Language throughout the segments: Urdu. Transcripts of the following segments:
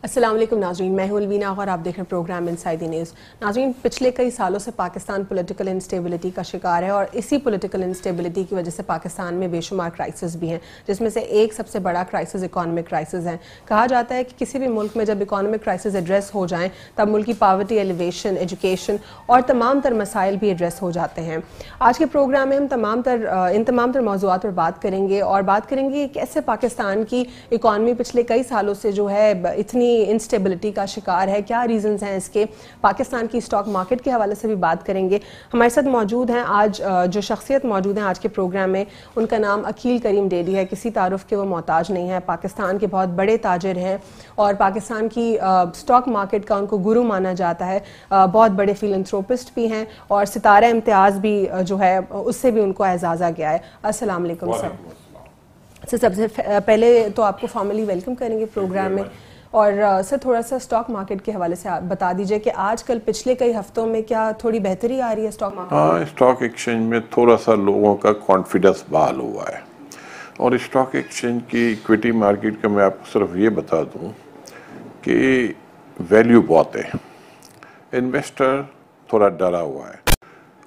السلام علیکم ناظرین، میں ہوں الوینا اور آپ دیکھ رہے ہیں پروگرام انسائیڈ دی نیوز۔ ناظرین، پچھلے کئی سالوں سے پاکستان پولیٹیکل انسٹیبلٹی کا شکار ہے، اور اسی پولیٹیکل انسٹیبلٹی کی وجہ سے پاکستان میں بے شمار کرائسس بھی ہیں، جس میں سے ایک سب سے بڑا کرائسس اکانومک کرائسس ہے۔ کہا جاتا ہے کہ کسی بھی ملک میں جب اکانومک کرائسس ایڈریس ہو جائیں تب ملک کی پاورٹی ایلیویشن، ایجوکیشن اور تمام تر مسائل بھی ایڈریس ہو جاتے ہیں۔ آج کے پروگرام میں ہم ان تمام تر موضوعات پر بات کریں گے، اور بات کریں گے کیسے پاکستان کی اکانومی پچھلے کئی سالوں سے جو ہے اتنی انسٹیبلٹی کا شکار ہے، کیا ریزنز ہیں اس کے۔ پاکستان کی اسٹاک مارکیٹ کے حوالے سے بھی بات کریں گے۔ ہمارے ساتھ موجود ہیں آج جو شخصیت موجود ہیں آج کے پروگرام میں، ان کا نام عقیل کریم ڈیڈی ہے۔ کسی تعارف کے وہ محتاج نہیں ہے، پاکستان کے بہت بڑے تاجر ہیں اور پاکستان کی اسٹاک مارکیٹ کا ان کو گرو مانا جاتا ہے۔ بہت بڑے فیلنتھروپسٹ بھی ہیں اور ستارہ امتیاز بھی جو ہے اس سے بھی ان کو اعزازا گیا ہے۔ السلام علیکم سر۔ سب سے پہلے تو آپ کو فارملی ویلکم کریں گے پروگرام میں، اور سر تھوڑا سا اسٹاک مارکیٹ کے حوالے سے آپ بتا دیجئے کہ آج کل پچھلے کئی ہفتوں میں کیا تھوڑی بہتری آ رہی ہے اسٹاک مارکیٹ؟ ہاں، اسٹاک ایکسچینج میں تھوڑا سا لوگوں کا کانفیڈنس بحال ہوا ہے، اور اسٹاک ایکسچینج کی ایکویٹی مارکیٹ کا میں آپ کو صرف یہ بتا دوں کہ ویلیو بہت ہے، انویسٹر تھوڑا ڈرا ہوا ہے،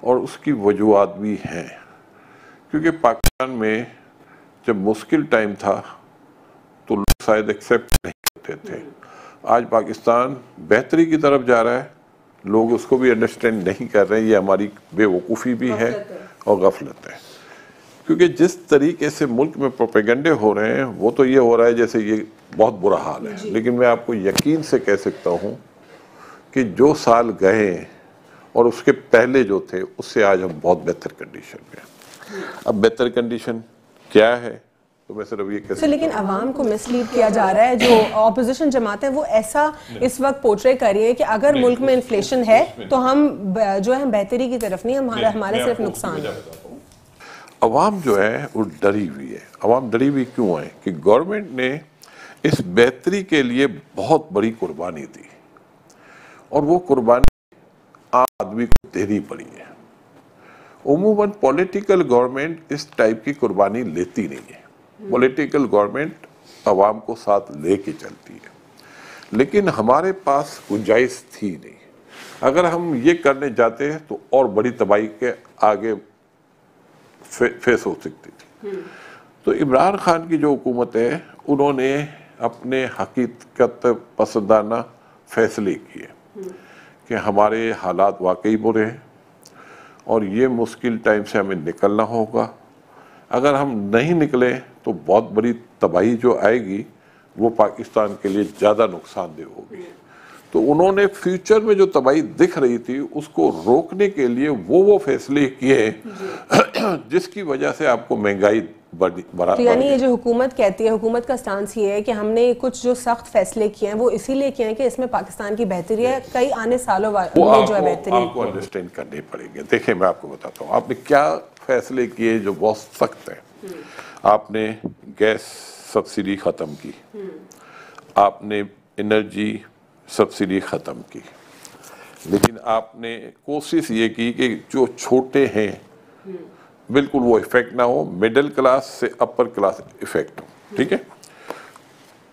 اور اس کی وجوہات بھی ہیں، کیونکہ پاکستان میں جب مشکل ٹائم تھا تو لوگ شاید ایکسیپٹ نہیں کرتے تھے۔ آج پاکستان بہتری کی طرف جا رہا ہے، لوگ اس کو بھی انڈرسٹینڈ نہیں کر رہے ہیں، یہ ہماری بے وقوفی بھی ہے اور غفلت ہے، کیونکہ جس طریقے سے ملک میں پروپیگنڈے ہو رہے ہیں وہ تو یہ ہو رہا ہے جیسے یہ بہت برا حال ہے، لیکن میں آپ کو یقین سے کہہ سکتا ہوں کہ جو سال گئے اور اس کے پہلے جو تھے اس سے آج ہم بہت بہتر کنڈیشن میں ہیں۔ اب بہتر کنڈیشن کیا ہے تو میں صرف یہ کہہ سکتا ہوں، لیکن عوام کو مس لیڈ کیا جا رہا ہے، جو اپوزیشن جماعتیں وہ ایسا اس وقت پورٹرے کر رہی ہے کہ اگر ملک میں انفلیشن ہے تو ہم جو ہے بہتری کی طرف نہیں، ہمارے صرف نقصان ہے۔ عوام جو ہے وہ ڈری ہوئی ہے۔ عوام ڈری ہوئی کیوں ہے کہ گورنمنٹ نے اس بہتری کے لیے بہت بڑی قربانی دی، اور وہ قربانی عام آدمی کو دینی پڑی ہے۔ عموماً پولیٹیکل گورنمنٹ اس ٹائپ کی قربانی لیتی نہیں ہے، پولیٹیکل گورنمنٹ عوام کو ساتھ لے کے چلتی ہے، لیکن ہمارے پاس گنجائش تھی نہیں۔ اگر ہم یہ کرنے جاتے ہیں تو اور بڑی تباہی کے آگے فیس ہو سکتی تھی۔ تو عمران خان کی جو حکومت ہے انہوں نے اپنے حقیقت پسندانہ فیصلے کیے کہ ہمارے حالات واقعی برے ہیں اور یہ مشکل ٹائم سے ہمیں نکلنا ہوگا۔ اگر ہم نہیں نکلے تو بہت بڑی تباہی جو آئے گی وہ پاکستان کے لیے زیادہ نقصان دہ ہوگی۔ تو انہوں نے فیوچر میں جو تباہی دکھ رہی تھی اس کو روکنے کے لیے وہ فیصلے کیے جس کی وجہ سے آپ کو مہنگائی بڑھا۔ تو یعنی یہ جو حکومت کہتی ہے، حکومت کا سٹانس یہ ہے کہ ہم نے کچھ جو سخت فیصلے کیے ہیں وہ اسی لیے کیے ہیں کہ اس میں پاکستان کی بہتری ہے، کئی آنے سالوں میں جو ہے بہتری آپ کو انڈرسٹینڈ کرنے پڑیں گے۔ دیکھیں میں آپ کو بتاتا ہوں آپ نے کیا فیصلے کیے جو بہت سخت ہیں۔ آپ نے گیس سبسڈی ختم کی، آپ نے انرجی سبسڈی ختم کی، لیکن آپ نے کوشش یہ کی کہ جو چھوٹے ہیں بالکل وہ افیکٹ نہ ہو، مڈل کلاس سے اپر کلاس افیکٹ ہو، ٹھیک ہے۔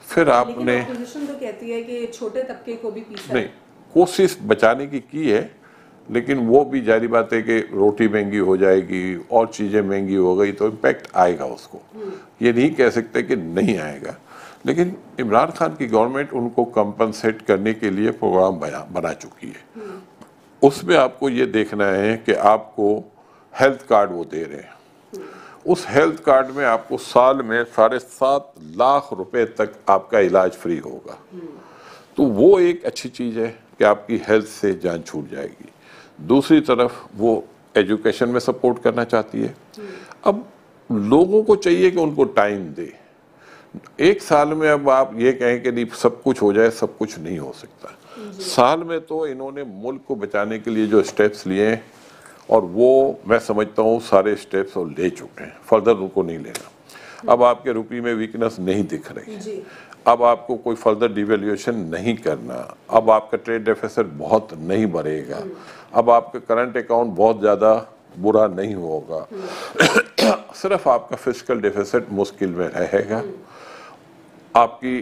پھر آپ نے اپوزیشن تو کہتی ہے کہ چھوٹے طبقے کو بھی پیسا نہیں، کوشش بچانے کی ہے، لیکن وہ بھی ظاہری بات ہے کہ روٹی مہنگی ہو جائے گی اور چیزیں مہنگی ہو گئی تو امپیکٹ آئے گا اس کو، یہ نہیں کہہ سکتے کہ نہیں آئے گا، لیکن عمران خان کی گورنمنٹ ان کو کمپنسیٹ کرنے کے لیے پروگرام بنا چکی ہے۔ اس میں آپ کو یہ دیکھنا ہے کہ آپ کو ہیلتھ کارڈ وہ دے رہے ہیں، اس ہیلتھ کارڈ میں آپ کو سال میں 7.5 لاکھ روپے تک آپ کا علاج فری ہوگا، تو وہ ایک اچھی چیز ہے کہ آپ کی ہیلتھ سے جان چھوٹ جائے گی۔ دوسری طرف وہ ایجوکیشن میں سپورٹ کرنا چاہتی ہے۔ اب لوگوں کو چاہیے کہ ان کو ٹائم دے، ایک سال میں اب آپ یہ کہیں کہ نہیں سب کچھ ہو جائے، سب کچھ نہیں ہو سکتا۔ سال میں تو انہوں نے ملک کو بچانے کے لیے جو سٹیپس لیے ہیں، اور وہ میں سمجھتا ہوں سارے سٹیپس وہ لے چکے ہیں، فردر ان کو نہیں لینا۔ اب آپ کے روپی میں ویکنس نہیں دکھ رہی، اب آپ کو کوئی فردر ڈیویلیوشن نہیں کرنا، اب آپ کا ٹریڈ ڈیفیسٹ بہت نہیں بڑھے گا، اب آپ کا کرنٹ اکاؤنٹ بہت زیادہ برا نہیں ہوگا، صرف آپ کا فسکل ڈیفیسٹ مشکل میں رہے گا، آپ کی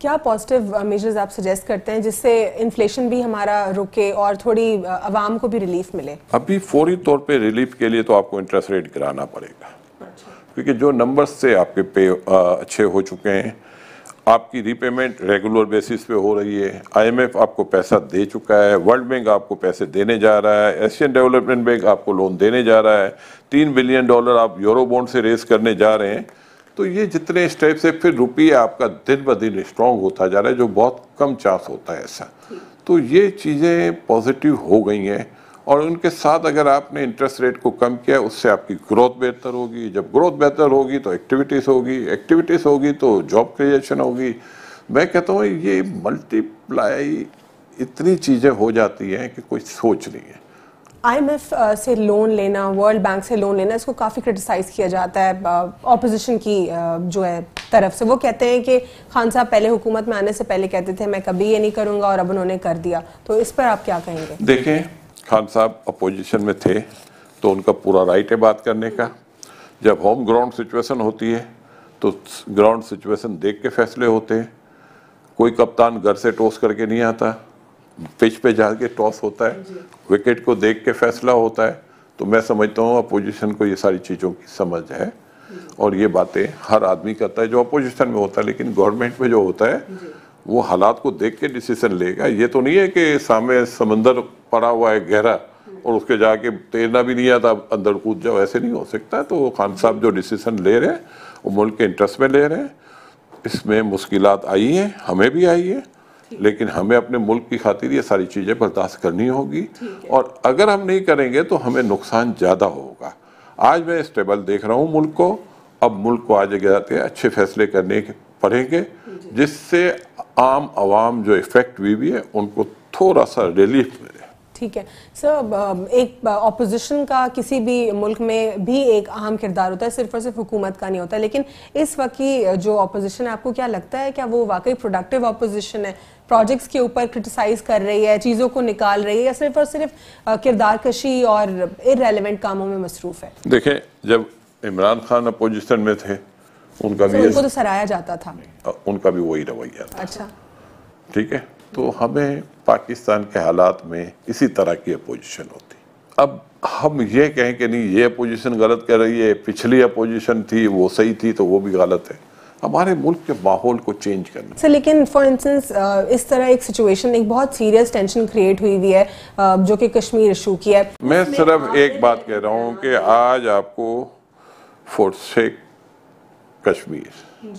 کیا پازیٹیو میجرز آپ سجیسٹ کرتے ہیں جس سے انفلیشن بھی ہمارا رکے اور تھوڑی عوام کو بھی ریلیف ملے؟ ابھی فوری طور پہ ریلیف کے لیے تو آپ کو انٹرسٹ ریٹ گرانا پڑے گا، کیونکہ جو نمبرز سے آپ کے پے اچھے ہو چکے ہیں، آپ کی ری پیمنٹ ریگولر بیسس پہ ہو رہی ہے، آئی ایم ایف آپ کو پیسہ دے چکا ہے، ورلڈ بینک آپ کو پیسے دینے جا رہا ہے، ایشین ڈیولپمنٹ بینک آپ کو لون دینے جا رہا ہے، $3 بلین آپ یورو بونڈ سے ریز کرنے جا رہے ہیں، تو یہ جتنے اسٹیپ سے پھر روپیہ آپ کا دن بہ دن اسٹرانگ ہوتا جا رہا ہے، جو بہت کم چانس ہوتا ہے ایسا. تو یہ چیزیں پازیٹیو ہو گئی ہیں، اور ان کے ساتھ اگر آپ نے انٹرسٹ ریٹ کو کم کیا اس سے آپ کی گروتھ بہتر ہوگی، جب گروتھ بہتر ہوگی تو ایکٹیویٹیز ہوگی تو جاب کریشن ہوگی. میں کہتا ہوں یہ ملٹی پلائی اتنی چیزیں ہو جاتی ہیں کہ کوئی سوچ نہیں ہے. آئی ایم ایف سے لون لینا، ورلڈ بینک سے لون لینا، اس کو کافی کرٹیسائز کیا جاتا ہے اپوزیشن کی جو ہے طرف سے. وہ کہتے ہیں کہ خان صاحب پہلے حکومت میں آنے سے پہلے کہتے تھے میں کبھی یہ نہیں کروں گا، اور اب انہوں نے کر دیا. تو اس پر آپ کیا کہیں گے؟ دیکھیں، خان صاحب اپوزیشن میں تھے تو ان کا پورا رائٹ ہے بات کرنے کا. جب ہوم گراؤنڈ سچویشن ہوتی ہے تو گراؤنڈ سچویشن دیکھ کے فیصلے ہوتے ہیں. کوئی کپتان گھر سے ٹاس کر کے نہیں آتا، پچ پہ جا کے ٹاس ہوتا ہے، وکٹ کو دیکھ کے فیصلہ ہوتا ہے. تو میں سمجھتا ہوں اپوزیشن کو یہ ساری چیزوں کی سمجھ ہے، اور یہ باتیں ہر آدمی کرتا ہے جو اپوزیشن میں ہوتا ہے. لیکن گورنمنٹ میں جو ہوتا ہے وہ حالات کو دیکھ کے ڈیسیزن لے گا. یہ تو نہیں ہے کہ سامنے سمندر پڑا ہوا ہے گہرا اور اس کے جا کے تیرنا بھی نہیں آتا اندر کود جاؤ، ایسے نہیں ہو سکتا. تو خان صاحب جو ڈیسیزن لے رہے ہیں وہ ملک کے انٹرسٹ میں لے رہے ہیں. اس میں مشکلات آئی ہیں، ہمیں بھی آئی ہے، لیکن ہمیں اپنے ملک کی خاطر یہ ساری چیزیں برداشت کرنی ہوگی. اور اگر ہم نہیں کریں گے تو ہمیں نقصان زیادہ ہوگا. آج میں اسٹیبل دیکھ رہا ہوں ملک کو. اب ملک کو آج جاتے اچھے فیصلے کرنے پڑیں گے جس سے عام عوام جو افیکٹ ہوئی بھی ہے ان کو تھوڑا سا ریلیف ملے. ٹھیک ہے سر، ایک اپوزیشن کا کسی بھی ملک میں بھی ایک اہم کردار ہوتا ہے، صرف اور صرف حکومت کا نہیں ہوتا. لیکن اس وقت کی جو اپوزیشن ہے، آپ کو کیا لگتا ہے کیا وہ واقعی پروڈکٹیو اپوزیشن ہے؟ پروجیکٹس کے اوپر کرٹیسائز کر رہی ہے، چیزوں کو نکال رہی ہے، یا صرف اور صرف کردار کشی اور ارریلیونٹ کاموں میں مصروف ہے؟ دیکھیں، جب عمران خان اپوزیشن میں تھے ان کا بھی ان کو تو سرایا جاتا تھا، ان کا بھی وہی رویہ تھا. اچھا ٹھیک ہے، تو ہمیں پاکستان کے حالات میں اسی طرح کی اپوزیشن ہوتی. اب ہم یہ کہیں کہ نہیں یہ اپوزیشن غلط کر رہی ہے، پچھلی اپوزیشن تھی وہ صحیح تھی تو وہ بھی غلط ہے. ہمارے ملک کے ماحول کو چینج کرنا سر. لیکن فار انسٹنس اس طرح ایک سچویشن، ایک بہت سیریس ٹینشن کریٹ ہوئی ہوئی ہے جو کہ کشمیر ایشو کی ہے. میں صرف ایک بات کہہ رہا ہوں کہ آج آپ کو فورسیک کشمیر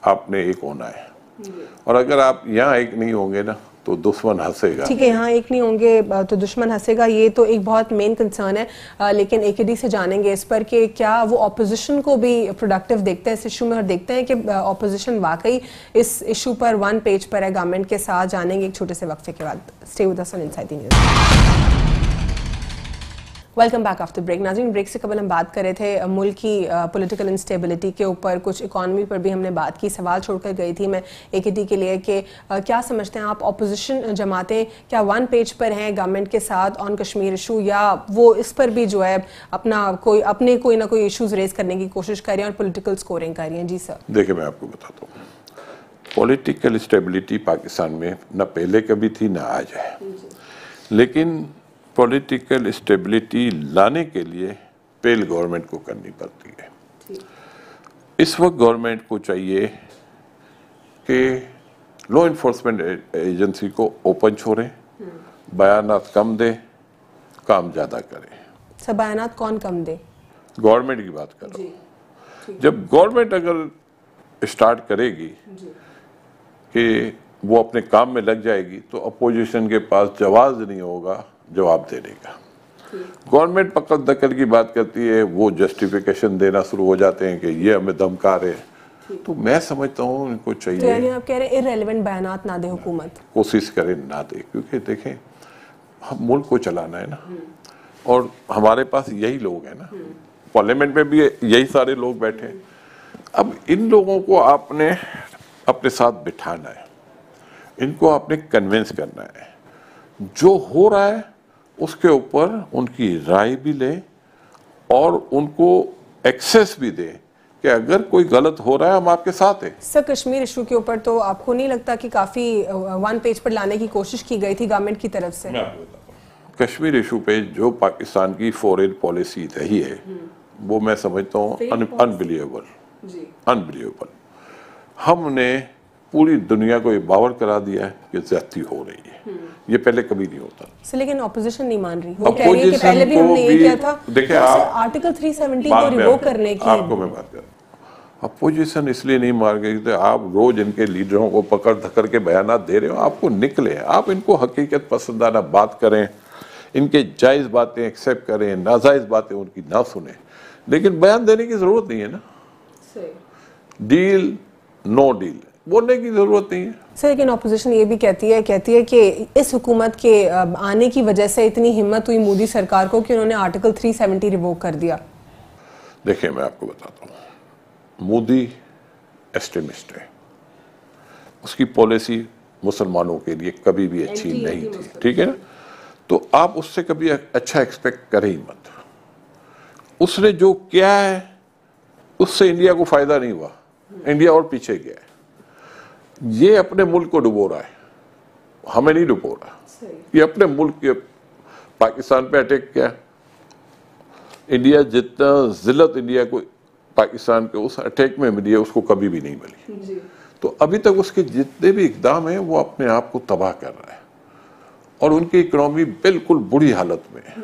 آپ نے ایک ہونا ہے، اور اگر آپ یہاں ایک نہیں ہوں گے نا تو دشمن ہنسے گا. ٹھیک ہے، یہاں ایک نہیں ہوں گے تو دشمن ہنسے گا، یہ تو ایک بہت مین کنسرن ہے. لیکن AKD سے جانیں گے اس پر کہ کیا وہ اپوزیشن کو بھی پروڈکٹیو دیکھتے ہیں اس ایشو میں، اور دیکھتے ہیں کہ اپوزیشن واقعی اس ایشو پر ون پیج پر ہے گورنمنٹ کے ساتھ. جانیں گے ایک چھوٹے سے وقفے کے بعد. Stay with us on inside the news. Welcome back after break. ناظرین، بریک سے قبل ہم بات کر رہے تھے ملک کی پولیٹیکل انسٹیبلٹی کے اوپر، کچھ اکانومی پر بھی ہم نے بات کی. سوال چھوڑ کر گئی تھی میں AKD کے لیے کہ کیا سمجھتے ہیں آپ اپوزیشن جماعتیں کیا ون پیج پر ہیں گورنمنٹ کے ساتھ آن کشمیر ایشو، یا وہ اس پر بھی جو ہے اپنے کوئی نہ کوئی ایشوز ریز کرنے کی کوشش کر رہی ہیں اور پولیٹیکل سکورنگ کر رہی ہیں؟ جی سر. دیکھیں، میں آپ کو بتاتا ہوں، پولیٹیکل اسٹیبلٹی پاکستان میں نہ پہلے کبھی تھی نہ آج ہے. لیکن پولیٹیکل اسٹیبلٹی لانے کے لیے پہل گورنمنٹ کو کرنی پڑتی ہے. اس وقت گورنمنٹ کو چاہیے کہ لا انفورسمنٹ ایجنسی کو اوپن چھوڑیں، بیانات کم دے، کام زیادہ کریں. سر، بیانات کون کم دے؟ گورنمنٹ کی بات کر رہا ہوں. جب گورنمنٹ اگر اسٹارٹ کرے گی کہ وہ اپنے کام میں لگ جائے گی تو اپوزیشن کے پاس جواز نہیں ہوگا جواب دینے کا. گورنمنٹ پکڑ دکل کی بات کرتی ہے، وہ جسٹیفیکیشن دینا شروع ہو جاتے ہیں کہ یہ ہمیں دھمکا رہے ہیں. تو میں سمجھتا ہوں ان کو چاہیے، یعنی آپ کہہ رہے ہیں ارریلیونٹ بیانات نہ دے حکومت، کوشش کرے نہ دے. کیونکہ دیکھیں، ہم ملک کو چلانا ہے نا، اور ہمارے پاس یہی لوگ ہیں نا، پارلیمنٹ میں بھی یہی سارے لوگ بیٹھے ہیں. اب ان لوگوں کو آپ نے اپنے ساتھ بٹھانا ہے، ان کو آپ نے کنونس کرنا ہے. جو ہو رہا ہے اس کے اوپر ان کی رائے بھی لے اور ان کو ایکسیس بھی دے کہ اگر کوئی غلط ہو رہا ہے ہم آپ کے ساتھ ہیں. سر کشمیر ایشو کے اوپر تو آپ کو نہیں لگتا کہ کافی ون پیج پر لانے کی کوشش کی گئی تھی گورنمنٹ کی طرف سے؟ میں آپ کو بتاتا ہوں کشمیر ایشو پہ جو پاکستان کی فورن پالیسی رہی ہے وہ میں سمجھتا ہوں انبلیویبل. ہم نے پوری دنیا کو یہ باور کرا دیا ہے کہ زیادتی ہو رہی ہے. یہ پہلے کبھی نہیں ہوتا. لیکن اپوزیشن نہیں مان رہی. وہ کہہ رہی ہے کہ پہلے بھی ہم نے یہ کیا تھا. دیکھیں آرٹیکل 370 کو ریووک کرنے کی آپ کو میں بات کر رہا ہوں. اپوزیشن اس لیے نہیں مار گئی کہ آپ روز ان کے لیڈروں کو پکڑ دھکڑ کے بیانات دے رہے ہو. آپ کو نکلے, آپ ان کو حقیقت پسندانہ بات کریں, ان کے جائز باتیں ایکسیپٹ کریں, ناجائز باتیں ان کی نہ سنیں, لیکن بیان دینے کی ضرورت نہیں ہے نا. ڈیل نو ڈیل بولنے کی ضرورت نہیں ہے. سر لیکن اپوزیشن یہ بھی کہتی ہے کہ اس حکومت کے آنے کی وجہ سے اتنی ہمت ہوئی مودی سرکار کو کہ انہوں نے آرٹیکل 370 ریووک کر دیا. دیکھیں میں آپ کو بتاتا ہوں, مودی ایکسٹریمسٹ ہے. اس کی پالیسی مسلمانوں کے لیے کبھی بھی اچھی نہیں تھی, ٹھیک ہے نا. تو آپ اس سے کبھی اچھا ایکسپیکٹ کریں ہی مت. اس نے جو کیا ہے اس سے انڈیا کو فائدہ نہیں ہوا, انڈیا اور پیچھے گیا ہے. یہ اپنے ملک کو ڈبو رہا ہے, ہمیں نہیں ڈبو رہا. یہ اپنے ملک کے پاکستان پہ اٹیک کیا. انڈیا جتنا ذلت انڈیا کو پاکستان کے اس اٹیک میں ملی ہے اس کو کبھی بھی نہیں ملی. تو ابھی تک اس کے جتنے بھی اقدام ہیں وہ اپنے آپ کو تباہ کر رہا ہے, اور ان کی اکنامی بالکل بری حالت میں ہے.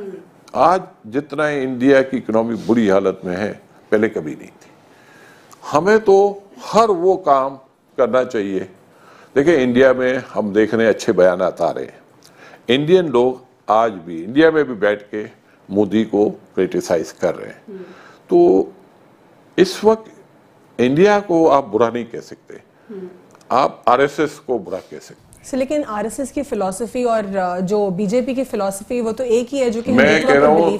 آج جتنا انڈیا کی اکنامی بری حالت میں ہے پہلے کبھی نہیں تھی. ہمیں تو ہر وہ کام کرنا چاہیے. دیکھیں انڈیا میں ہم دیکھ رہے ہیں اچھے بیانات آ رہے ہیں. انڈین لوگ آج بھی انڈیا میں بھی بیٹھ کے مودی کو کرٹیسائز کر رہے ہیں. تو اس وقت انڈیا کو آپ برا نہیں کہہ سکتے, آپ آر ایس ایس کو برا کہہ سکتے. لیکن آر ایس ایس کی فلسفی اور جو بی جے پی کی فلسفی وہ تو ایک ہی ہے جو کہ میں کہہ رہا ہوں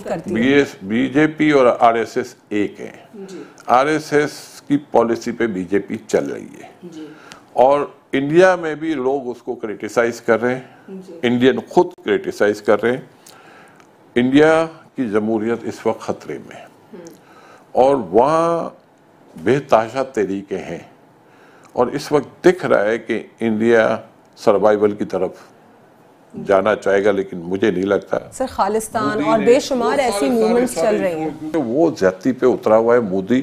بی جے پی اور آر ایس ایس ایک ہیں. آر ایس ایس کی پالیسی پہ بی جے پی چل رہی ہے, اور انڈیا میں بھی لوگ اس کو کرٹیسائز کر رہے ہیں, انڈین خود کرٹیسائز کر رہے ہیں. انڈیا کی جمہوریت اس وقت خطرے میں ہے, اور وہاں بے تحاشا طریقے ہیں, اور اس وقت دکھ رہا ہے کہ انڈیا سروائیول کی طرف جانا چاہے گا, لیکن مجھے نہیں لگتا. سر خالستان اور بے شمار ایسی موومنٹس چل رہی ہیں. وہ زیادتی پہ اترا ہوا ہے مودی,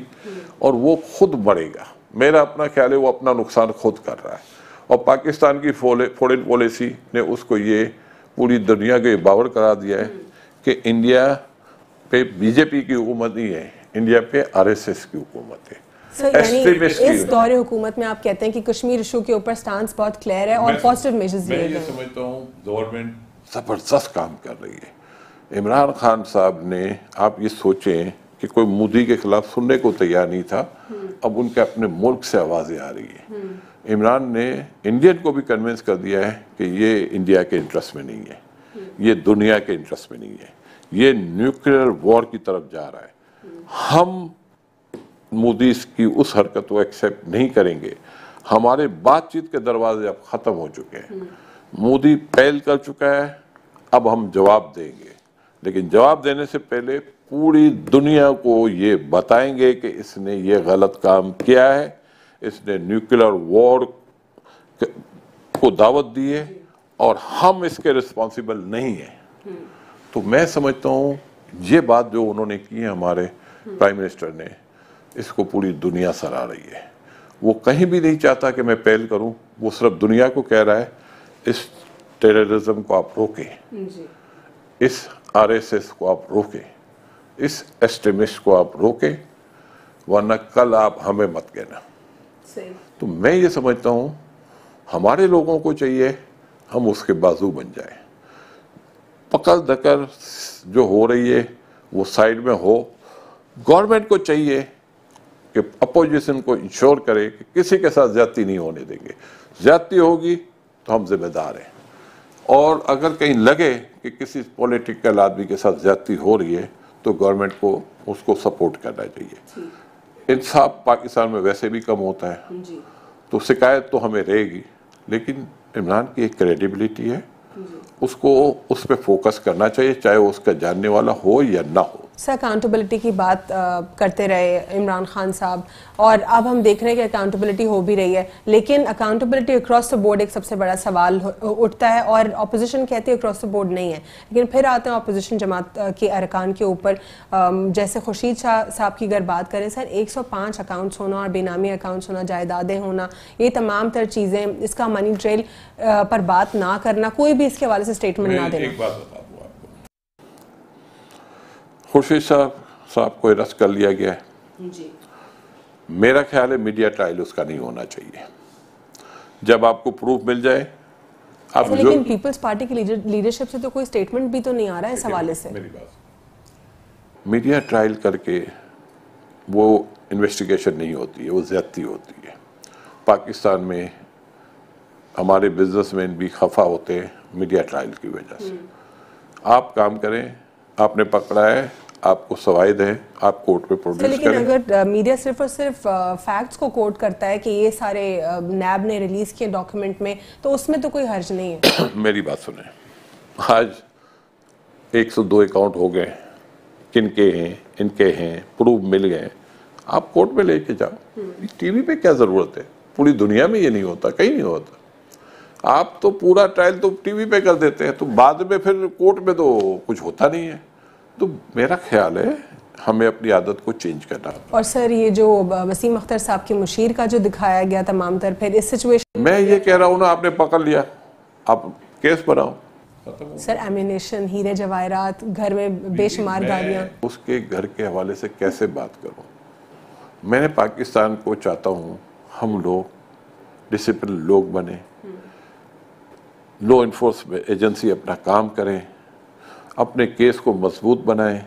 اور وہ خود مرے گا. میرا اپنا خیال ہے وہ اپنا نقصان خود کر رہا ہے, اور پاکستان کی فورن پالیسی نے اس کو یہ پوری دنیا کو یہ باور کرا دیا ہے کہ انڈیا پہ بی جے پی کی حکومت نہیں ہے, انڈیا پہ آر ایس ایس کی حکومت ہے. یعنی اس دور حکومت میں آپ کہتے ہیں کہ کشمیر ایشو کے اوپر سٹانس بہت کلیئر ہے اور پازیٹیو میجرز لیے گئے. میں یہ سمجھتا ہوں گورنمنٹ زبردست کام کر رہی ہے. عمران خان صاحب نے, آپ یہ سوچیں کہ کوئی مودی کے خلاف سننے کو تیار نہیں تھا, اب ان کے اپنے ملک سے آوازیں آ رہی ہیں. عمران نے انڈین کو بھی کنونس کر دیا ہے کہ یہ انڈیا کے انٹرسٹ میں نہیں ہے, یہ دنیا کے انٹرسٹ میں نہیں ہے, یہ نیوکلیئر وار کی طرف جا رہا ہے. ہم مودی کی اس حرکت کو ایکسیپٹ نہیں کریں گے. ہمارے بات چیت کے دروازے اب ختم ہو چکے ہیں. مودی پہل کر چکا ہے, اب ہم جواب دیں گے, لیکن جواب دینے سے پہلے پوری دنیا کو یہ بتائیں گے کہ اس نے یہ غلط کام کیا ہے, اس نے نیوکلیئر وار کو دعوت دی ہے, اور ہم اس کے رسپانسیبل نہیں ہیں. تو میں سمجھتا ہوں یہ بات جو انہوں نے کی ہے ہمارے پرائم منسٹر نے, اس کو پوری دنیا سراہ رہی ہے. وہ کہیں بھی نہیں چاہتا کہ میں پہل کروں, وہ صرف دنیا کو کہہ رہا ہے اس ٹیررزم کو آپ روکیں, اس آر ایس ایس کو آپ روکیں, اس ایکسٹریمسٹ کو آپ روکیں, ورنہ کل آپ ہمیں مت کہنا. تو میں یہ سمجھتا ہوں ہمارے لوگوں کو چاہیے ہم اس کے بازو بن جائیں. پکڑ دکڑ جو ہو رہی ہے وہ سائیڈ میں ہو. گورنمنٹ کو چاہیے کہ اپوزیشن کو انشور کرے کہ کسی کے ساتھ زیادتی نہیں ہونے دیں گے. زیادتی ہوگی تو ہم ذمہ دار ہیں, اور اگر کہیں لگے کہ کسی پولیٹیکل آدمی کے ساتھ زیادتی ہو رہی ہے تو گورنمنٹ کو اس کو سپورٹ کرنا چاہیے. انصاف پاکستان میں ویسے بھی کم ہوتا ہے, تو شکایت تو ہمیں رہے گی, لیکن عمران کی ایک کریڈیبلٹی ہے, اس کو اس پہ فوکس کرنا چاہیے, چاہے وہ اس کا جاننے والا ہو یا نہ ہو. سر اکاؤنٹیبلٹی کی بات کرتے رہے عمران خان صاحب، اور اب ہم دیکھ رہے ہیں کہ اکاؤنٹیبلٹی ہو بھی رہی ہے، لیکن اکاؤنٹیبلٹی اکراس دا بورڈ ایک سب سے بڑا سوال اٹھتا ہے، اور اپوزیشن کہتی ہے اکراس دا بورڈ نہیں ہے، لیکن پھر آتے ہیں اپوزیشن جماعت کے ارکان کے اوپر، جیسے خورشید شاہ صاحب کی اگر بات کریں سر، 105 اکاؤنٹس ہونا اور بے نامی اکاؤنٹس ہونا، جائیدادیں ہونا، یہ تمام تر چیزیں، اس کا منی ٹریل پر بات نہ کرنا، کوئی بھی اس کے حوالے سے اسٹیٹمنٹ نہ دینا۔ ایک بات بتا دوں آپ کو، خورشید صاحب کو ارسٹ کر لیا گیا ہے، جی میرا خیال ہے میڈیا ٹرائل اس کا نہیں ہونا چاہیے، جب آپ کو پروف مل جائے آپ لیکن پیپلز پارٹی کی لیڈرشپ سے تو کوئی اسٹیٹمنٹ بھی تو نہیں آ رہا ہے اس حوالے سے۔ میری بات، میڈیا ٹرائل کر کے وہ انویسٹیگیشن نہیں ہوتی ہے، وہ زیادتی ہوتی ہے۔ پاکستان میں ہمارے بزنس مین بھی خفا ہوتے ہیں میڈیا ٹرائل کی وجہ سے۔ آپ کام کریں، آپ نے پکڑا ہے، آپ کو شواہد ہے، آپ کورٹ پہ پروڈیوس لیکن کریں۔ اگر میڈیا صرف اور صرف فیکٹس کو کوٹ کرتا ہے کہ یہ سارے نیب نے ریلیز کیے ڈاکیومنٹ میں، تو اس میں تو کوئی حرج نہیں ہے۔ میری بات سنیں، آج 102 اکاؤنٹ ہو گئے، کن کے ہیں، ان کے ہیں، پروف مل گئے، آپ کورٹ میں لے کے جاؤ۔ ٹی وی پہ کیا ضرورت ہے؟ پوری دنیا میں یہ نہیں ہوتا، کہیں نہیں ہوتا۔ آپ تو پورا ٹرائل تو ٹی وی پہ کر دیتے ہیں، تو بعد میں پھر کورٹ میں تو کچھ ہوتا نہیں ہے۔ تو میرا خیال ہے ہمیں اپنی عادت کو چینج کرنا۔ اور سر یہ جو وسیم اختر صاحب کے مشیر کا جو دکھایا گیا تمام تر، پھر اس سچویشن میں یہ کہہ رہا ہوں نا، آپ نے پکڑ لیا، آپ کیس بناؤ۔ سر ایمینیشن، ہیرے جواہرات، گھر میں بے شمار گاڑیاں، اس کے گھر کے حوالے سے کیسے بات کروں؟ میں نے پاکستان کو چاہتا ہوں ہم لوگ ڈسپلن لوگ بنے، لا انفورسمنٹ ایجنسی اپنا کام کریں، اپنے کیس کو مضبوط بنائیں،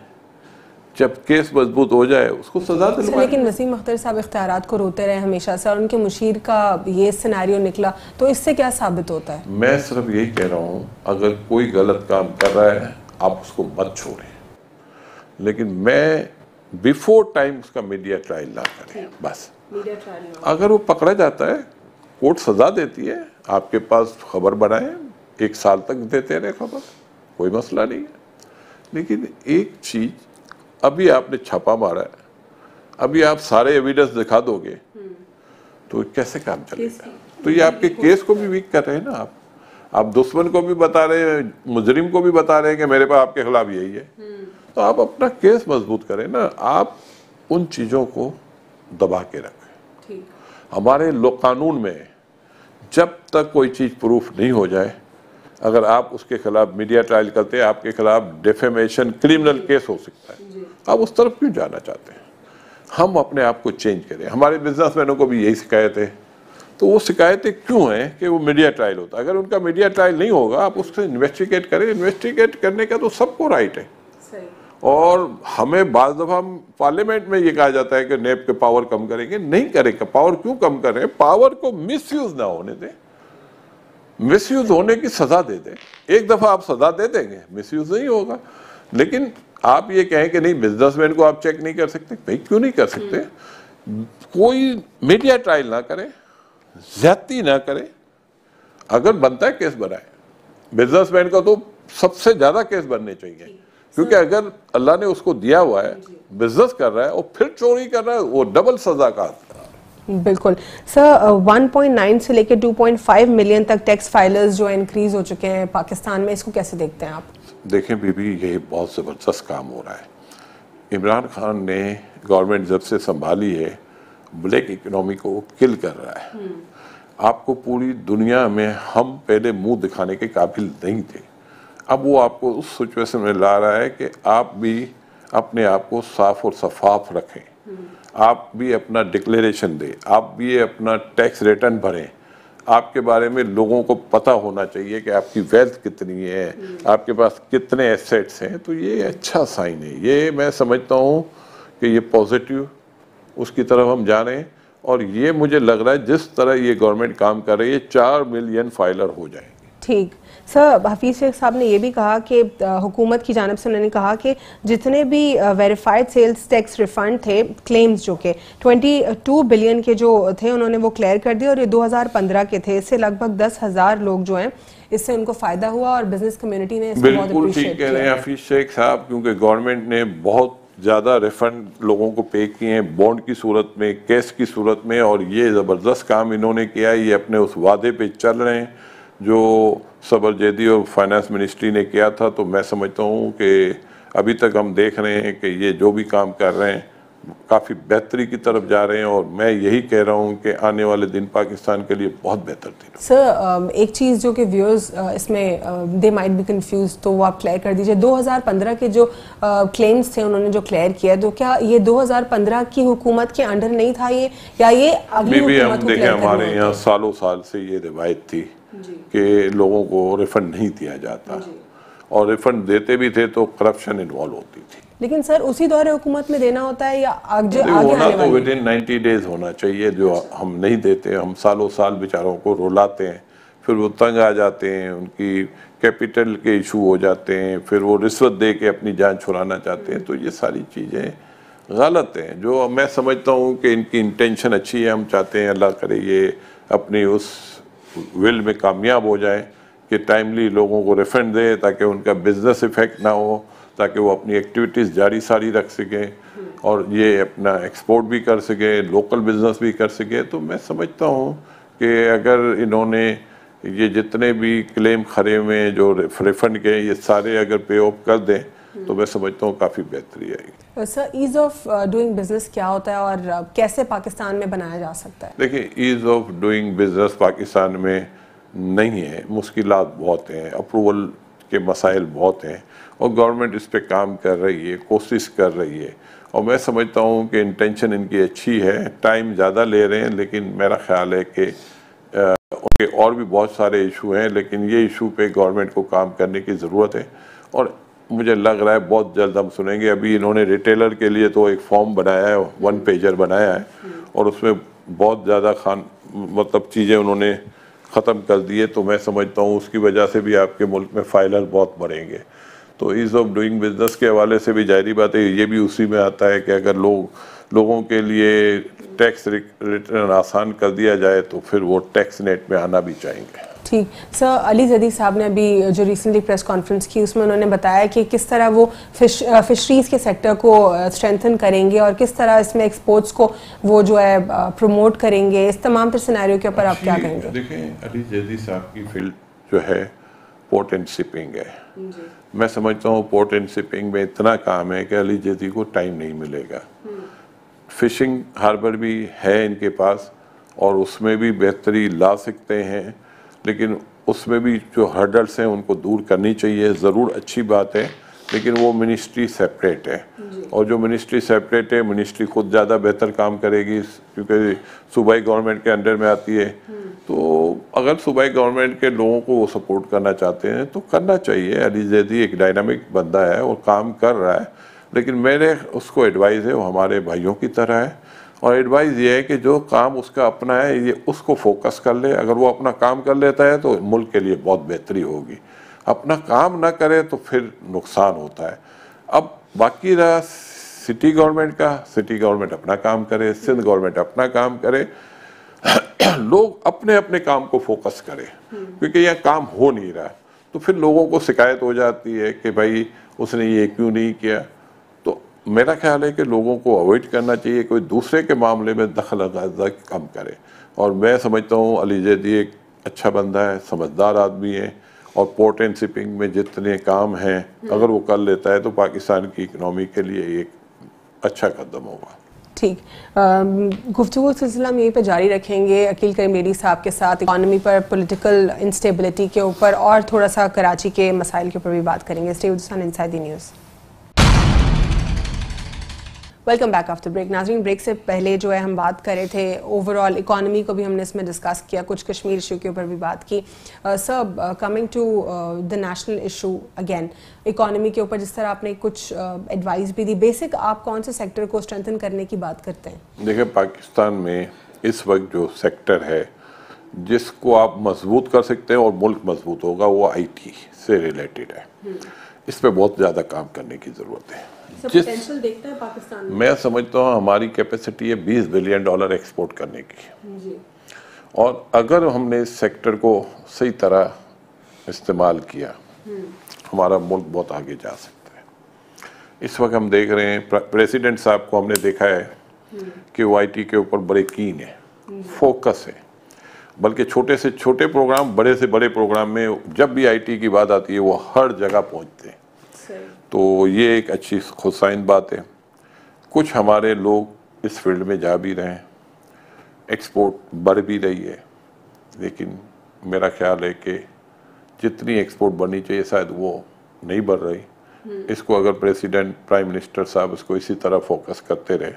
جب کیس مضبوط ہو جائے اس کو سزا دلوائیں۔ لیکن وسیم اختر صاحب اختیارات کو روتے رہے ہمیشہ سے، اور ان کے مشیر کا یہ سیناریو نکلا، تو اس سے کیا ثابت ہوتا ہے؟ میں صرف یہی کہہ رہا ہوں، اگر کوئی غلط کام کر رہا ہے آپ اس کو مت چھوڑیں، لیکن میں بیفور ٹائم اس کا میڈیا ٹرائل نہ کریں۔ بس اگر وہ پکڑا جاتا ہے، کورٹ سزا دیتی ہے، آپ کے پاس خبر بنائیں، 1 سال تک دیتے رہے خبر، کوئی مسئلہ نہیں ہے۔ لیکن ایک چیز، ابھی آپ نے چھاپا مارا ہے، ابھی آپ سارے ایویڈنس دکھا دو گے تو کیسے کام چلے گا؟ تو یہ آپ کے کیس کو بھی ویک کر رہے ہیں نا، آپ دشمن کو بھی بتا رہے ہیں، مجرم کو بھی بتا رہے ہیں کہ میرے پاس آپ کے خلاف یہی ہے۔ تو آپ اپنا کیس مضبوط کریں نا، آپ ان چیزوں کو دبا کے رکھیں۔ ہمارے قانون میں جب تک کوئی چیز پروف نہیں ہو جائے، اگر آپ اس کے خلاف میڈیا ٹرائل کرتے ہیں، آپ کے خلاف ڈیفیمیشن کرمنل کیس ہو سکتا ہے۔ آپ اس طرف کیوں جانا چاہتے ہیں؟ ہم اپنے آپ کو چینج کریں۔ ہمارے بزنس مینوں کو بھی یہی شکایت ہے، تو وہ شکایتیں کیوں ہیں کہ وہ میڈیا ٹرائل ہوتا ہے؟ اگر ان کا میڈیا ٹرائل نہیں ہوگا، آپ اس سے انویسٹیگیٹ کریں، انویسٹیگیٹ کرنے کا تو سب کو رائٹ ہے۔ اور ہمیں بعض دفعہ پارلیمنٹ میں یہ کہا جاتا ہے کہ نیب کے پاور کم کریں گے، نہیں کریں گے۔ پاور کیوں کم کریں؟ پاور کو مس یوز نہ ہونے دیں، مس یوز ہونے کی سزا دے دیں۔ ایک دفعہ آپ سزا دے دیں گے، مس یوز نہیں ہوگا۔ لیکن آپ یہ کہیں کہ نہیں بزنس مین کو آپ چیک نہیں کر سکتے، بھائی کیوں نہیں کر سکتے؟ کوئی میڈیا ٹرائل نہ کرے، زیادتی نہ کرے، اگر بنتا ہے کیس بنائے۔ بزنس مین کا تو سب سے زیادہ کیس بننے چاہیے، کیونکہ اگر اللہ نے اس کو دیا ہوا ہے، بزنس کر رہا ہے اور پھر چوری کر رہا ہے، وہ ڈبل سزا کا۔ بالکل سر، 1.9 سے لے کے 2.5 ملین تک ٹیکس فائلرز جو انکریز ہو چکے ہیں پاکستان میں، اس کو کیسے دیکھتے ہیں آپ؟ دیکھیں بی بی، یہ بہت زبردست کام ہو رہا ہے۔ عمران خان نے گورنمنٹ جب سے سنبھالی ہے، بلیک اکنامی کو کل کر رہا ہے۔ آپ کو پوری دنیا میں ہم پہلے منہ دکھانے کے قابل نہیں تھے، اب وہ آپ کو اس سچویشن میں لا رہا ہے کہ آپ بھی اپنے آپ کو صاف اور شفاف رکھیں، آپ بھی اپنا ڈکلیریشن دیں، آپ بھی اپنا ٹیکس ریٹرن بھریں، آپ کے بارے میں لوگوں کو پتہ ہونا چاہیے کہ آپ کی ویلتھ کتنی ہے، آپ کے پاس کتنے ایسیٹس ہیں۔ تو یہ اچھا سائن ہے، یہ میں سمجھتا ہوں کہ یہ پازیٹیو اس کی طرف ہم جا رہے ہیں، اور یہ مجھے لگ رہا ہے جس طرح یہ گورنمنٹ کام کر رہی ہے 4 ملین فائلر ہو جائیں گے۔ ٹھیک سر حفیظ شیخ صاحب نے یہ بھی کہا کہ حکومت کی جانب سے انہوں نے کہا کہ جتنے بھی ویریفائڈ سیلز ٹیکس ریفنڈ تھے کلیمز جو کہ 22 بلین کے جو تھے انہوں نے وہ کلیئر کر دیا اور یہ 2015 کے تھے. اس سے لگ بھگ 10,000 لوگ جو ہیں اس سے ان کو فائدہ ہوا اور بزنس کمیونٹی نے اس کو بہت بالکل ٹھیک کہہ رہے ہیں حفیظ شیخ صاحب, کیونکہ گورنمنٹ نے بہت زیادہ ریفنڈ لوگوں کو پے کیے ہیں بانڈ کی صورت میں, کیش کی صورت میں, اور یہ زبردست کام انہوں نے کیا ہے. یہ اپنے اس وعدے پہ چل رہے ہیں جو صبر جیدی اور فائنانس منسٹری نے کیا تھا. تو میں سمجھتا ہوں کہ ابھی تک ہم دیکھ رہے ہیں کہ یہ جو بھی کام کر رہے ہیں کافی بہتری کی طرف جا رہے ہیں, اور میں یہی کہہ رہا ہوں کہ آنے والے دن پاکستان کے لیے بہت بہتر دن. سر ایک چیز جو کہ ویورز اس میں دے مائٹ بی کنفیوز, تو وہ آپ کلیئر کر دیجئے. 2015 کے جو کلیمز تھے انہوں نے جو کلیئر کیا, تو کیا یہ 2015 کی حکومت کے انڈر نہیں تھا یہ, یا یہ اگلی حکومت کو کلیئر کرنا؟ ہمارے یہاں سالوں سال سے یہ روایت تھی کہ لوگوں کو ریفنڈ نہیں دیا جاتا, اور ریفنڈ دیتے بھی تھے تو کرپشن انوالو ہوتی تھی. لیکن سر اسی دور حکومت میں دینا ہوتا ہے یا آگے ہونا تو within 90 days ہونا چاہیے, جو ہم نہیں دیتے. ہم سالوں سال بیچاروں کو رلاتے ہیں, پھر وہ تنگ آ جاتے ہیں, ان کی کیپٹل کے ایشو ہو جاتے ہیں, پھر وہ رشوت دے کے اپنی جان چھڑانا چاہتے ہیں. تو یہ ساری چیزیں غلط ہیں. جو میں سمجھتا ہوں کہ ان کی انٹینشن اچھی ہے, ہم چاہتے ہیں اللہ کرے یہ اپنی اس ول میں کامیاب ہو جائیں کہ ٹائملی لوگوں کو ریفنڈ دے تاکہ ان کا بزنس افیکٹ نہ ہو, تاکہ وہ اپنی ایکٹیویٹیز جاری ساری رکھ سکیں اور یہ اپنا ایکسپورٹ بھی کر سکے, لوکل بزنس بھی کر سکے. تو میں سمجھتا ہوں کہ اگر انہوں نے یہ جتنے بھی کلیم کھڑے ہوئے جو ریفنڈ کے یہ سارے اگر پے آف کر دیں تو میں سمجھتا ہوں کافی بہتری آئے گی. سر ایز آف ڈوئنگ بزنس کیا ہوتا ہے اور کیسے پاکستان میں بنایا جا سکتا ہے؟ دیکھیں, as of doing business Pakistan میں نہیں ہے, مشکلات بہت ہیں, اپروول کے مسائل بہت ہیں, اور گورنمنٹ اس پہ کام کر رہی ہے, کوشش کر رہی ہے, اور میں سمجھتا ہوں کہ انٹینشن ان کی اچھی ہے. ٹائم زیادہ لے رہے ہیں, لیکن میرا خیال ہے کہ ان کے اور بھی بہت سارے ایشو ہیں, لیکن یہ ایشو پہ گورنمنٹ کو کام کرنے کی ضرورت ہے, اور مجھے لگ رہا ہے بہت جلد ہم سنیں گے. ابھی انہوں نے ریٹیلر کے لیے تو ایک فارم بنایا ہے, 1 پیجر بنایا ہے, اور اس میں بہت زیادہ مطلب چیزیں انہوں نے ختم کر دیے. تو میں سمجھتا ہوں اس کی وجہ سے بھی آپ کے ملک میں فائلر بہت بڑھیں گے. تو ایز آف ڈوئنگ بزنس کے حوالے سے بھی ظاہری بات ہے, یہ بھی اسی میں آتا ہے کہ اگر لوگوں کے لیے ٹیکس ریٹرن آسان کر دیا جائے تو پھر وہ ٹیکس نیٹ میں آنا بھی چاہیں گے. ٹھیک. سر علی زیدی صاحب نے ابھی جو ریسنٹلی پریس کانفرنس کی اس میں انہوں نے بتایا کہ کس طرح وہ فشریز کے سیکٹر کو اسٹرینتھن کریں گے اور کس طرح اس میں ایکسپورٹس کو وہ جو ہے پروموٹ کریں گے. اس تمام تر سینیریو کے اوپر آپ کیا کہیں گے؟ دیکھیں, علی زیدی صاحب کی فیلڈ جو ہے پورٹ اینڈ شپنگ ہے. میں سمجھتا ہوں پورٹ اینڈ شپنگ میں اتنا کام ہے کہ علی زیدی کو ٹائم نہیں ملے گا. فشنگ ہاربر بھی ہے ان کے پاس اور اس میں بھی بہتری لا سکتے ہیں, لیکن اس میں بھی جو ہرڈلس ہیں ان کو دور کرنی چاہیے. ضرور اچھی بات ہے, لیکن وہ منسٹری سیپریٹ ہے, اور جو منسٹری سیپریٹ ہے منسٹری خود زیادہ بہتر کام کرے گی کیونکہ صوبائی گورنمنٹ کے انڈر میں آتی ہے. تو اگر صوبائی گورنمنٹ کے لوگوں کو وہ سپورٹ کرنا چاہتے ہیں تو کرنا چاہیے. علی زیدی ایک ڈائنامک بندہ ہے اور کام کر رہا ہے, لیکن میرے اس کو ایڈوائز ہے, وہ ہمارے بھائیوں کی طرح ہے, اور ایڈوائز یہ ہے کہ جو کام اس کا اپنا ہے یہ اس کو فوکس کر لے. اگر وہ اپنا کام کر لیتا ہے تو ملک کے لیے بہت بہتری ہوگی. اپنا کام نہ کرے تو پھر نقصان ہوتا ہے. اب باقی رہا سٹی گورنمنٹ کا, سٹی گورنمنٹ اپنا کام کرے, سندھ گورنمنٹ اپنا کام کرے, لوگ اپنے اپنے کام کو فوکس کرے, کیونکہ یہ کام ہو نہیں رہا. تو پھر لوگوں کو شکایت ہو جاتی ہے کہ بھائی اس نے یہ کیوں نہیں کیا. تو میرا خیال ہے کہ لوگوں کو اوائڈ کرنا چاہیے, کوئی دوسرے کے معاملے میں دخل اندازی کم کرے. اور میں سمجھتا ہوں علی زیدی ایک اچھا بندہ ہے, سمجھدار آدمی ہے, اور پورٹ اینڈ شپنگ میں جتنے کام ہیں اگر وہ کر لیتا ہے تو پاکستان کی اکنامی کے لیے ایک اچھا قدم ہوگا. ٹھیک. گفتگو سلسلہ ہم یہیں پہ جاری رکھیں گے عقیل کریم بیری صاحب کے ساتھ. اکانومی پر, پولیٹیکل انسٹیبلٹی کے اوپر اور تھوڑا سا کراچی کے مسائل کے اوپر بھی بات کریں گے. Stay with us on Inside the News. Welcome back after break. ناظرین, بریک سے پہلے جو ہے ہم بات کر رہے تھے اوور آل اکانومی کو بھی ہم نے اس میں ڈسکس کیا, کچھ کشمیر ایشو کے اوپر بھی بات کی. Sir, coming to the national issue again, economy کے اوپر جس طرح آپ نے کچھ ایڈوائز بھی دی, بیسک آپ کون سے سیکٹر کو اسٹرینتھن کرنے کی بات کرتے ہیں؟ دیکھیں, پاکستان میں اس وقت جو سیکٹر ہے جس کو آپ مضبوط کر سکتے ہیں اور ملک مضبوط ہوگا، وہ آئی ٹی سے ریلیٹڈ ہے. اس پہ بہت زیادہ کام کرنے کی ضرورت ہے. پوٹینشیل دیکھتا ہے پاکستان میں سمجھتا ہوں ہماری کیپیسٹی ہے $20 بلین ایکسپورٹ کرنے کی، اور اگر ہم نے اس سیکٹر کو صحیح طرح استعمال کیا ہمارا ملک بہت آگے جا سکتا ہے. اس وقت ہم دیکھ رہے ہیں پریزیڈنٹ صاحب کو ہم نے دیکھا ہے کہ وہ آئی ٹی کے اوپر بڑے کین ہے، فوکس ہے، بلکہ چھوٹے سے چھوٹے پروگرام، بڑے سے بڑے پروگرام میں جب بھی آئی ٹی کی بات آتی ہے وہ ہر جگہ پہنچتے ہیں. تو یہ ایک اچھی خوشائن بات ہے. کچھ ہمارے لوگ اس فیلڈ میں جا بھی رہے ہیں، ایکسپورٹ بڑھ بھی رہی ہے، لیکن میرا خیال ہے کہ جتنی ایکسپورٹ بڑھنی چاہیے شاید وہ نہیں بڑھ رہی. اس کو اگر پریزیڈنٹ، پرائم منسٹر صاحب اس کو اسی طرح فوکس کرتے رہے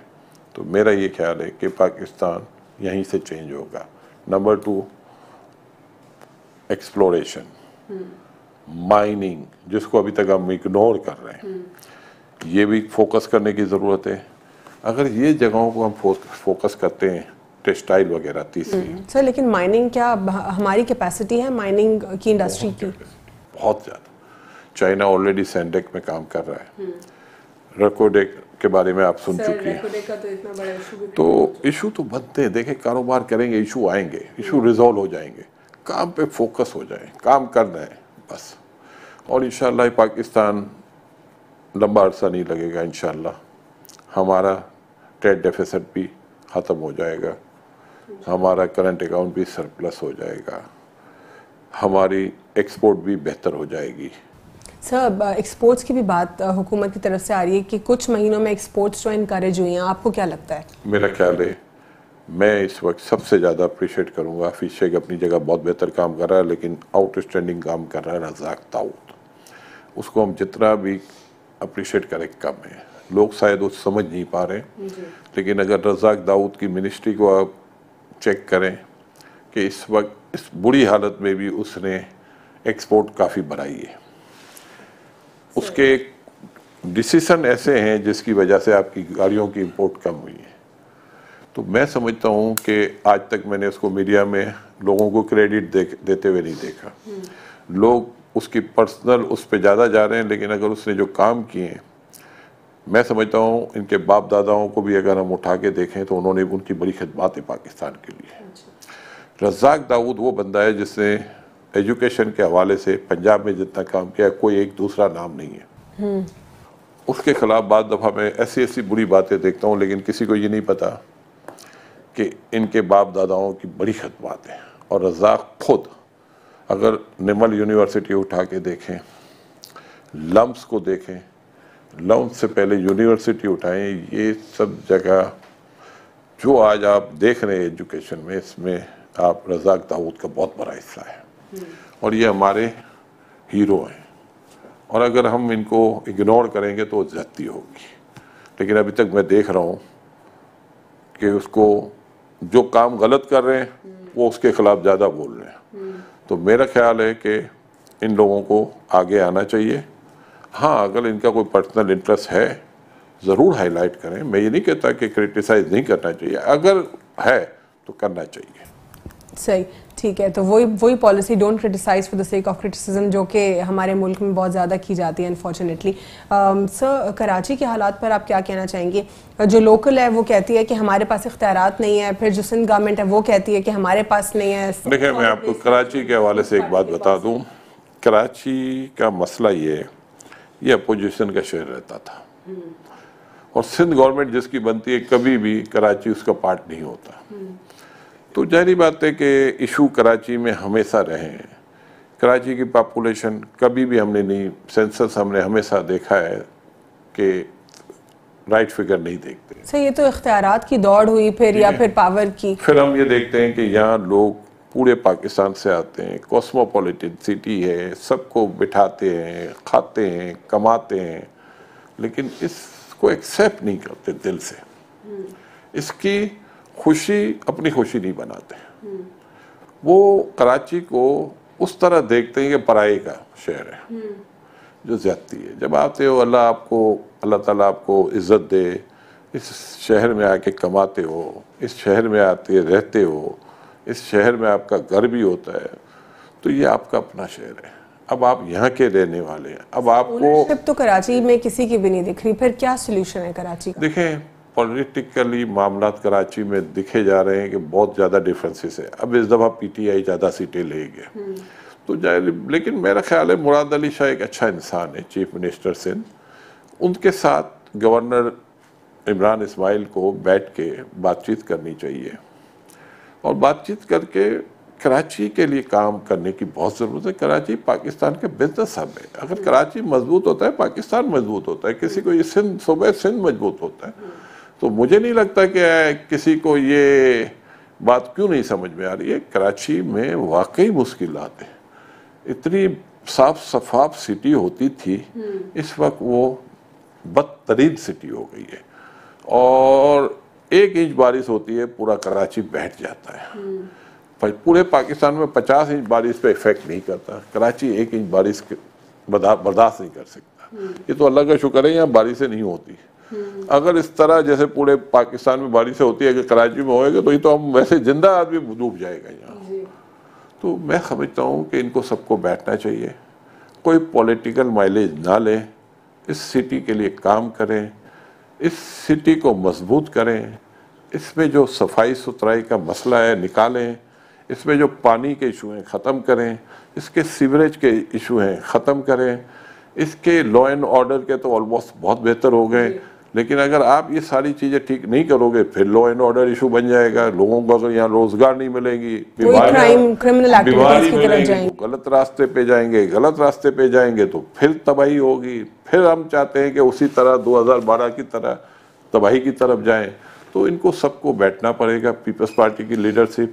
تو میرا یہ خیال ہے کہ پاکستان یہیں سے چینج ہوگا. نمبر 2، ایکسپلوریشن، مائننگ، جس کو ابھی تک ہم اگنور کر رہے ہیں، یہ بھی فوکس کرنے کی ضرورت ہے. اگر یہ جگہوں کو ہم فوکس کرتے ہیں، ٹیکسٹائل وغیرہ تیسری. سر لیکن مائننگ کیا ہماری کیپیسٹی ہے مائننگ کی انڈسٹری کی؟ بہت زیادہ. چائنا آلریڈی سینڈیک میں کام کر رہا ہے، ریکوڈیک کے بارے میں آپ سن چکی ہیں. تو ایشو تو بنتے ہیں، دیکھیں کاروبار کریں گے ایشو آئیں گے، ایشو ریزالو ہو جائیں گے. کام پہ فوکس ہو جائیں، کام کرنا ہے بس. اور انشاءاللہ پاکستان لمبا عرصہ نہیں لگے گا، انشاءاللہ ہمارا ٹریڈ ڈیفیسٹ بھی ختم ہو جائے گا، ہمارا کرنٹ اکاؤنٹ بھی سرپلس ہو جائے گا، ہماری ایکسپورٹ بھی بہتر ہو جائے گی. سر ایکسپورٹس کی بھی بات حکومت کی طرف سے آ رہی ہے کہ کچھ مہینوں میں ایکسپورٹس جو انکریج ہوئی ہیں، آپ کو کیا لگتا ہے؟ میرا خیال ہے میں اس وقت سب سے زیادہ اپریشیٹ کروں گا، حفیظ شیخ اپنی جگہ بہت بہتر کام کر رہا ہے، لیکن آؤٹ اسٹینڈنگ کام کر رہا ہے رزاق داؤد. اس کو ہم جتنا بھی اپریشیٹ کریں کم ہے. لوگ شاید وہ سمجھ نہیں پا رہے، لیکن اگر رزاق داؤد کی منسٹری کو آپ چیک کریں کہ اس وقت اس بری حالت میں بھی اس نے ایکسپورٹ کافی بڑھائی ہے. اس کے ڈیسیشن ایسے ہیں جس کی وجہ سے آپ کی گاڑیوں کی امپورٹ کم ہوئی ہے. تو میں سمجھتا ہوں کہ آج تک میں نے اس کو میڈیا میں لوگوں کو کریڈٹ دیتے ہوئے نہیں دیکھا. لوگ اس کی پرسنل اس پہ زیادہ جا رہے ہیں، لیکن اگر اس نے جو کام کیے ہیں، میں سمجھتا ہوں ان کے باپ داداؤں کو بھی اگر ہم اٹھا کے دیکھیں تو انہوں نے ان کی بڑی خدمات ہیں پاکستان کے لیے. رزاق داؤد وہ بندہ ہے جس نے ایجوکیشن کے حوالے سے پنجاب میں جتنا کام کیا کوئی ایک دوسرا نام نہیں ہے. اس کے خلاف بعض دفعہ میں ایسی بری باتیں دیکھتا ہوں، لیکن کسی کو یہ نہیں پتا کہ ان کے باپ داداؤں کی بڑی خدمات ہیں. اور رزاق خود اگر نمل یونیورسٹی اٹھا کے دیکھیں، لمس کو دیکھیں، لمس سے پہلے یونیورسٹی اٹھائیں، یہ سب جگہ جو آج آپ دیکھ رہے ہیں ایجوکیشن میں، اس میں آپ رزاق داؤد کا بہت بڑا حصہ ہے. اور یہ ہمارے ہیرو ہیں، اور اگر ہم ان کو اگنور کریں گے تو زیادتی ہوگی. لیکن ابھی تک میں دیکھ رہا ہوں کہ اس کو جو کام غلط کر رہے ہیں وہ اس کے خلاف زیادہ بول رہے ہیں. تو میرا خیال ہے کہ ان لوگوں کو آگے آنا چاہیے. ہاں اگر ان کا کوئی پرسنل انٹرسٹ ہے ضرور ہائی لائٹ کریں. میں یہ نہیں کہتا کہ کرٹیسائز نہیں کرنا چاہیے، اگر ہے تو کرنا چاہیے. صحیح، ٹھیک ہے. تو وہی policy don't criticise for the sake of criticism جو کہ ہمارے ملک میں بہت زیادہ کی جاتی ہے انفارچونیٹلی. سر کراچی کے حالات پر آپ کیا کہنا چاہیں گے؟ جو لوکل ہے وہ کہتی ہے کہ ہمارے پاس اختیارات نہیں ہے، پھر جو سندھ گورنمنٹ ہے وہ کہتی ہے کہ ہمارے پاس نہیں ہے. دیکھیں میں آپ کو کراچی کے حوالے سے ایک بات بتا دوں. کراچی کا مسئلہ یہ اپوزیشن کا شہر رہتا تھا، اور سندھ گورنمنٹ جس کی بنتی ہے کبھی بھی کراچی اس کا پارٹ نہیں ہوتا. تو ظاہری بات ہے کہ ایشو کراچی میں ہمیشہ رہے ہیں. کراچی کی پاپولیشن کبھی بھی ہم نے نہیں، سینسس ہم نے ہمیشہ دیکھا ہے کہ رائٹ فگر نہیں دیکھتے. سر یہ تو اختیارات کی دوڑ ہوئی پھر یا پھر پاور کی. پھر ہم یہ دیکھتے ہیں کہ یہاں لوگ پورے پاکستان سے آتے ہیں، کوسموپولیٹن سٹی ہے، سب کو بٹھاتے ہیں، کھاتے ہیں، کماتے ہیں، لیکن اس کو ایکسیپٹ نہیں کرتے دل سے. اس کی خوشی اپنی خوشی نہیں بناتے. وہ کراچی کو اس طرح دیکھتے ہیں کہ پرائے کا شہر ہے، جو زیادتی ہے. جب آتے ہو اللہ تعالیٰ آپ کو عزت دے، اس شہر میں آ کے کماتے ہو، اس شہر میں آتے رہتے ہو، اس شہر میں آپ کا گھر بھی ہوتا ہے تو یہ آپ کا اپنا شہر ہے. اب آپ یہاں کے رہنے والے ہیں. اب آپ کو تو کراچی میں کسی کی بھی نہیں دکھ رہی, پھر کیا سولوشن ہے کراچی کا؟ دیکھیں پولیٹیکلی معاملات کراچی میں دکھے جا رہے ہیں کہ بہت زیادہ ڈیفرنسز ہے. اب اس دفعہ پی ٹی آئی زیادہ سیٹیں لے گیا تو لیکن میرا خیال ہے مراد علی شاہ ایک اچھا انسان ہے, چیف منسٹر سندھ. ان کے ساتھ گورنر عمران اسماعیل کو بیٹھ کے بات چیت کرنی چاہیے اور بات چیت کر کے کراچی کے لیے کام کرنے کی بہت ضرورت ہے. کراچی پاکستان کے بزنس ہب ہے. اگر کراچی مضبوط ہوتا ہے پاکستان مضبوط ہوتا ہے. کسی کو یہ صوبہ سندھ مضبوط ہوتا ہے. تو مجھے نہیں لگتا کہ کسی کو یہ بات کیوں نہیں سمجھ میں آ رہی ہے. کراچی میں واقعی مشکلات ہیں. اتنی صاف شفاف سٹی ہوتی تھی, اس وقت وہ بدترین سٹی ہو گئی ہے اور 1 انچ بارش ہوتی ہے پورا کراچی بیٹھ جاتا ہے. پورے پاکستان میں 50 انچ بارش پہ ایفیکٹ نہیں کرتا. کراچی 1 انچ بارش برداشت نہیں کر سکتا. یہ تو اللہ کا شکر ہے یہاں بارشیں نہیں ہوتی. اگر اس طرح جیسے پورے پاکستان میں بارشیں ہوتی ہے کہ کراچی میں ہوئے گا تو یہ تو ہم ویسے زندہ آدمی ڈوب جائے گا یہاں. تو میں سمجھتا ہوں کہ ان کو سب کو بیٹھنا چاہیے, کوئی پولیٹیکل مائلیج نہ لیں, اس سٹی کے لیے کام کریں, اس سٹی کو مضبوط کریں, اس میں جو صفائی ستھرائی کا مسئلہ ہے نکالیں, اس میں جو پانی کے ایشو ہیں ختم کریں, اس کے سیوریج کے ایشو ہیں ختم کریں, اس کے لا اینڈ آرڈر کے تو آلموسٹ بہت بہتر ہو گئے. لیکن اگر آپ یہ ساری چیزیں ٹھیک نہیں کرو گے پھر لا اینڈ آرڈر ایشو بن جائے گا. لوگوں کو اگر یہاں روزگار نہیں ملے گی, بیماری ملے گی, غلط راستے پہ جائیں گے, غلط راستے پہ جائیں گے تو پھر تباہی ہوگی. پھر ہم چاہتے ہیں کہ اسی طرح 2012 کی طرح تباہی کی طرف جائیں. تو ان کو سب کو بیٹھنا پڑے گا. پیپلز پارٹی کی لیڈرشپ,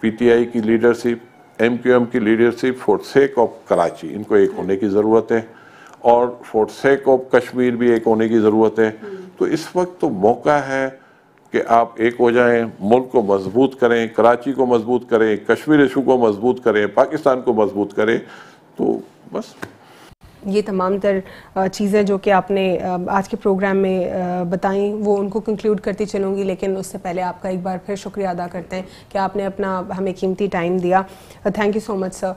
پی ٹی آئی کی لیڈرشپ, ایم کیو ایم کی leadership, for sake of Karachi, ان کو ایک ہونے کی ضرورت ہے. اور فور سیک آف کشمیر بھی ایک ہونے کی ضرورت ہے. تو اس وقت تو موقع ہے کہ آپ ایک ہو جائیں, ملک کو مضبوط کریں, کراچی کو مضبوط کریں, کشمیر ایشو کو مضبوط کریں, پاکستان کو مضبوط کریں. تو بس یہ تمام تر چیزیں جو کہ آپ نے آج کے پروگرام میں بتائیں وہ ان کو کنکلوڈ کرتی چلوں گی, لیکن اس سے پہلے آپ کا ایک بار پھر شکریہ ادا کرتے ہیں کہ آپ نے اپنا ہمیں قیمتی ٹائم دیا. تھینک یو سو مچ سر.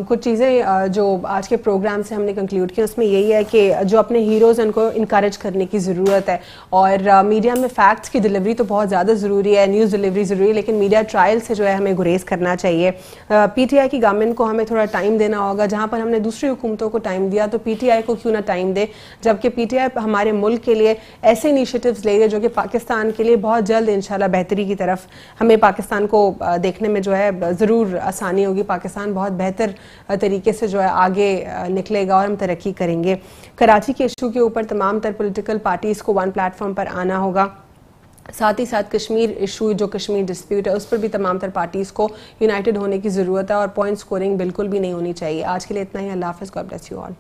کچھ چیزیں جو آج کے پروگرام سے ہم نے کنکلوڈ کی اس میں یہی ہے کہ جو اپنے ہیروز ان کو انکریج کرنے کی ضرورت ہے, اور میڈیا میں فیکٹس کی ڈلیوری تو بہت زیادہ ضروری ہے, نیوز ڈلیوری ضروری ہے, لیکن میڈیا ٹرائل سے جو ہے ہمیں گریز کرنا چاہیے. پی ٹی آئی کی گورنمنٹ کو ہمیں تھوڑا ٹائم دینا ہوگا. جہاں پر ہم نے دوسری حکومتوں کو ٹائم دیا تو پی ٹی آئی کو کیوں نہ ٹائم دے, جبکہ پی ٹی آئی ہمارے ملک کے لیے ایسے انیشیٹوز لے رہے جو کہ پاکستان کے لیے بہت جلد انشاءاللہ بہتری کی طرف, ہمیں پاکستان کو دیکھنے میں جو ہے ضرور آسانی ہوگی. پاکستان بہت بہتر طریقے سے جو ہے آگے نکلے گا اور ہم ترقی کریں گے. کراچی کے ایشو کے اوپر تمام تر پولیٹیکل پارٹیز کو ون پلیٹ فارم پر آنا ہوگا. ساتھ ہی ساتھ کشمیر ایشو جو کشمیر ڈسپیوٹ ہے اس پر بھی تمام تر پارٹیز کو یونائٹڈ ہونے کی ضرورت ہے, اور پوائنٹ سکورنگ بالکل بھی نہیں ہونی چاہیے. آج کے لیے اتنا ہی. اللہ حافظ. God bless you all.